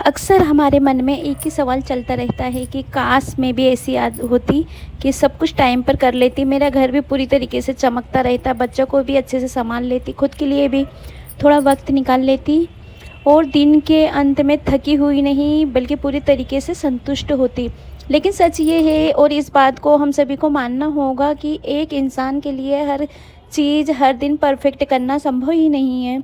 अक्सर हमारे मन में एक ही सवाल चलता रहता है कि काश मैं भी ऐसी याद होती कि सब कुछ टाइम पर कर लेती, मेरा घर भी पूरी तरीके से चमकता रहता, बच्चों को भी अच्छे से संभाल लेती, खुद के लिए भी थोड़ा वक्त निकाल लेती और दिन के अंत में थकी हुई नहीं बल्कि पूरी तरीके से संतुष्ट होती। लेकिन सच ये है और इस बात को हम सभी को मानना होगा कि एक इंसान के लिए हर चीज़ हर दिन परफेक्ट करना संभव ही नहीं है।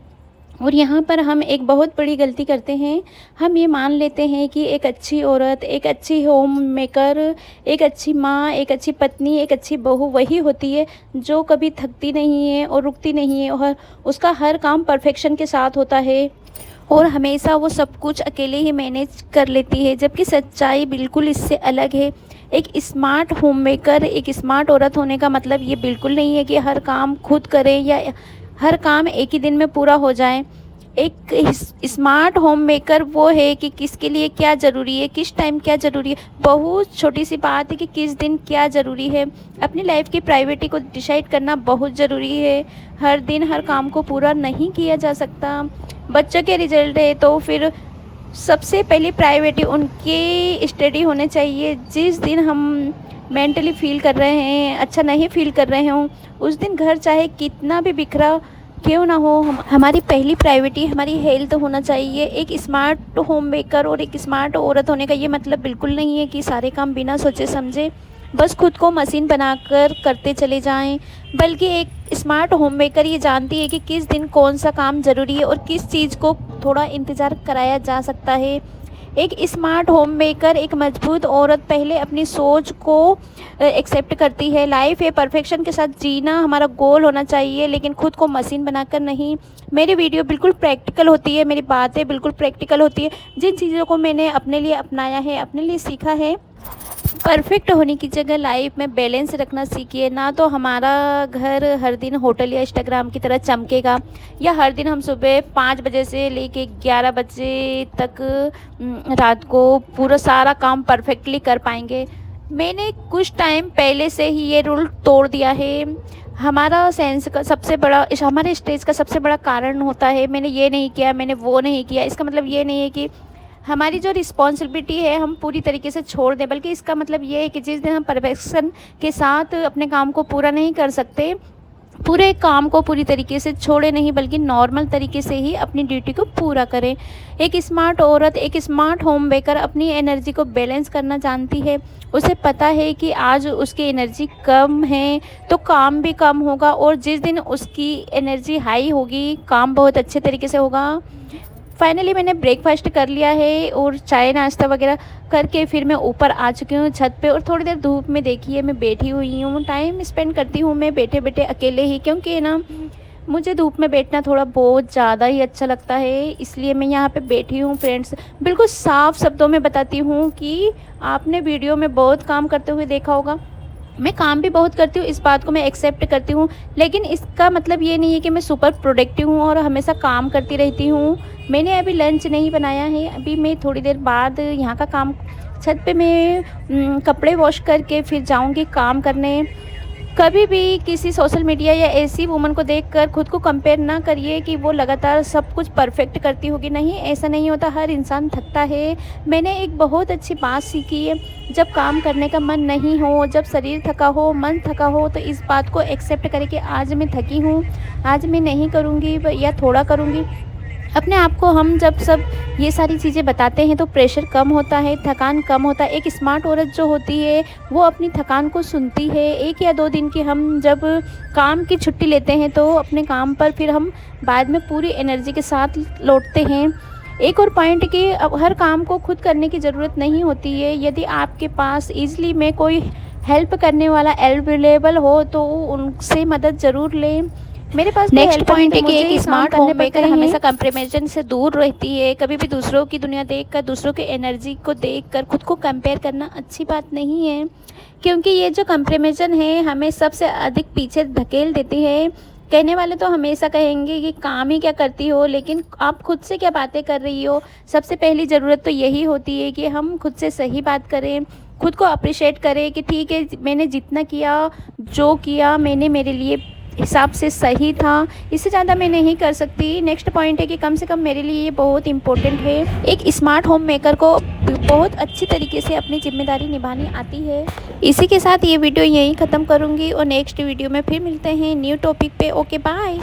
और यहाँ पर हम एक बहुत बड़ी गलती करते हैं। हम ये मान लेते हैं कि एक अच्छी औरत, एक अच्छी होम मेकर, एक अच्छी माँ, एक अच्छी पत्नी, एक अच्छी बहू वही होती है जो कभी थकती नहीं है और रुकती नहीं है और उसका हर काम परफेक्शन के साथ होता है और हमेशा वो सब कुछ अकेले ही मैनेज कर लेती है। जबकि सच्चाई बिल्कुल इससे अलग है। एक स्मार्ट होम मेकर, एक स्मार्ट औरत होने का मतलब ये बिल्कुल नहीं है कि हर काम खुद करें या हर काम एक ही दिन में पूरा हो जाए। एक स्मार्ट होम मेकर वो है कि किसके लिए क्या ज़रूरी है, किस टाइम क्या ज़रूरी है। बहुत छोटी सी बात है कि किस दिन क्या ज़रूरी है। अपनी लाइफ की प्रायोरिटी को डिसाइड करना बहुत ज़रूरी है। हर दिन हर काम को पूरा नहीं किया जा सकता। बच्चों के रिजल्ट है तो फिर सबसे पहली प्रायोरिटी उनकी स्टडी होने चाहिए। जिस दिन हम मेंटली फील कर रहे हैं, अच्छा नहीं फील कर रहे हों, उस दिन घर चाहे कितना भी बिखरा क्यों ना हो, हमारी पहली प्रायोरिटी हमारी हेल्थ होना चाहिए। एक स्मार्ट होम मेकर और एक स्मार्ट औरत होने का ये मतलब बिल्कुल नहीं है कि सारे काम बिना सोचे समझे बस खुद को मशीन बनाकर करते चले जाएं, बल्कि एक स्मार्ट होम मेकर ये जानती है कि किस दिन कौन सा काम ज़रूरी है और किस चीज़ को थोड़ा इंतज़ार कराया जा सकता है। एक स्मार्ट होम मेकर, एक मजबूत औरत पहले अपनी सोच को एक्सेप्ट करती है। लाइफ है परफेक्शन के साथ जीना हमारा गोल होना चाहिए, लेकिन खुद को मशीन बनाकर नहीं। मेरी वीडियो बिल्कुल प्रैक्टिकल होती है, मेरी बातें बिल्कुल प्रैक्टिकल होती है। जिन चीज़ों को मैंने अपने लिए अपनाया है, अपने लिए सीखा है, परफेक्ट होने की जगह लाइफ में बैलेंस रखना सीखिए। ना तो हमारा घर हर दिन होटल या इंस्टाग्राम की तरह चमकेगा या हर दिन हम सुबह 5 बजे से लेके 11 बजे तक रात को पूरा सारा काम परफेक्टली कर पाएंगे। मैंने कुछ टाइम पहले से ही ये रूल तोड़ दिया है। हमारा सेंस का सबसे बड़ा, हमारे स्ट्रेस का सबसे बड़ा कारण होता है मैंने ये नहीं किया, मैंने वो नहीं किया। इसका मतलब ये नहीं है कि हमारी जो रिस्पॉन्सिबिलिटी है हम पूरी तरीके से छोड़ दें, बल्कि इसका मतलब ये है कि जिस दिन हम परफेक्शन के साथ अपने काम को पूरा नहीं कर सकते, पूरे काम को पूरी तरीके से छोड़े नहीं बल्कि नॉर्मल तरीके से ही अपनी ड्यूटी को पूरा करें। एक स्मार्ट औरत, एक स्मार्ट होम मेकर अपनी एनर्जी को बैलेंस करना जानती है। उसे पता है कि आज उसकी एनर्जी कम है तो काम भी कम होगा और जिस दिन उसकी एनर्जी हाई होगी काम बहुत अच्छे तरीके से होगा। फाइनली मैंने ब्रेकफास्ट कर लिया है और चाय नाश्ता वगैरह करके फिर मैं ऊपर आ चुकी हूँ छत पे और थोड़ी देर धूप में देखिए मैं बैठी हुई हूँ। टाइम स्पेंड करती हूँ मैं बैठे बैठे अकेले ही, क्योंकि ना मुझे धूप में बैठना थोड़ा बहुत ज़्यादा ही अच्छा लगता है, इसलिए मैं यहाँ पे बैठी हूँ। फ्रेंड्स, बिल्कुल साफ शब्दों में बताती हूँ कि आपने वीडियो में बहुत काम करते हुए देखा होगा। मैं काम भी बहुत करती हूँ, इस बात को मैं एक्सेप्ट करती हूँ, लेकिन इसका मतलब ये नहीं है कि मैं सुपर प्रोडक्टिव हूँ और हमेशा काम करती रहती हूँ। मैंने अभी लंच नहीं बनाया है, अभी मैं थोड़ी देर बाद यहाँ का काम, छत पे मैं कपड़े वॉश करके फिर जाऊँगी काम करने। कभी भी किसी सोशल मीडिया या ऐसी वुमन को देखकर खुद को कंपेयर ना करिए कि वो लगातार सब कुछ परफेक्ट करती होगी। नहीं, ऐसा नहीं होता, हर इंसान थकता है। मैंने एक बहुत अच्छी बात सीखी है, जब काम करने का मन नहीं हो, जब शरीर थका हो, मन थका हो, तो इस बात को एक्सेप्ट करें कि आज मैं थकी हूँ, आज मैं नहीं करूँगी या थोड़ा करूँगी। अपने आप को हम जब सब ये सारी चीज़ें बताते हैं तो प्रेशर कम होता है, थकान कम होता है। एक स्मार्ट औरत जो होती है वो अपनी थकान को सुनती है। 1 या 2 दिन की हम जब काम की छुट्टी लेते हैं तो अपने काम पर फिर हम बाद में पूरी एनर्जी के साथ लौटते हैं। एक और पॉइंट कि अब हर काम को खुद करने की ज़रूरत नहीं होती है। यदि आपके पास ईज़िली में कोई हेल्प करने वाला अवेलेबल हो तो उनसे मदद ज़रूर लें। मेरे पास नेक्स्ट पॉइंट है कि एक स्मार्ट होम मेकर हमेशा कंपैरिजन से दूर रहती है। कभी भी दूसरों की दुनिया देखकर, दूसरों की एनर्जी को देखकर खुद को कंपेयर करना अच्छी बात नहीं है, क्योंकि ये जो कंपैरिजन है हमें सबसे अधिक पीछे धकेल देती है। कहने वाले तो हमेशा कहेंगे कि काम ही क्या करती हो, लेकिन आप खुद से क्या बातें कर रही हो। सबसे पहली ज़रूरत तो यही होती है कि हम खुद से सही बात करें, खुद को अप्रिशिएट करें कि ठीक है, मैंने जितना किया, जो किया मैंने मेरे लिए हिसाब से सही था, इससे ज़्यादा मैं नहीं कर सकती। नेक्स्ट पॉइंट है कि कम से कम मेरे लिए ये बहुत इम्पोर्टेंट है। एक स्मार्ट होम मेकर को बहुत अच्छी तरीके से अपनी ज़िम्मेदारी निभानी आती है। इसी के साथ ये वीडियो यहीं ख़त्म करूँगी और नेक्स्ट वीडियो में फिर मिलते हैं न्यू टॉपिक पे। Okay bye.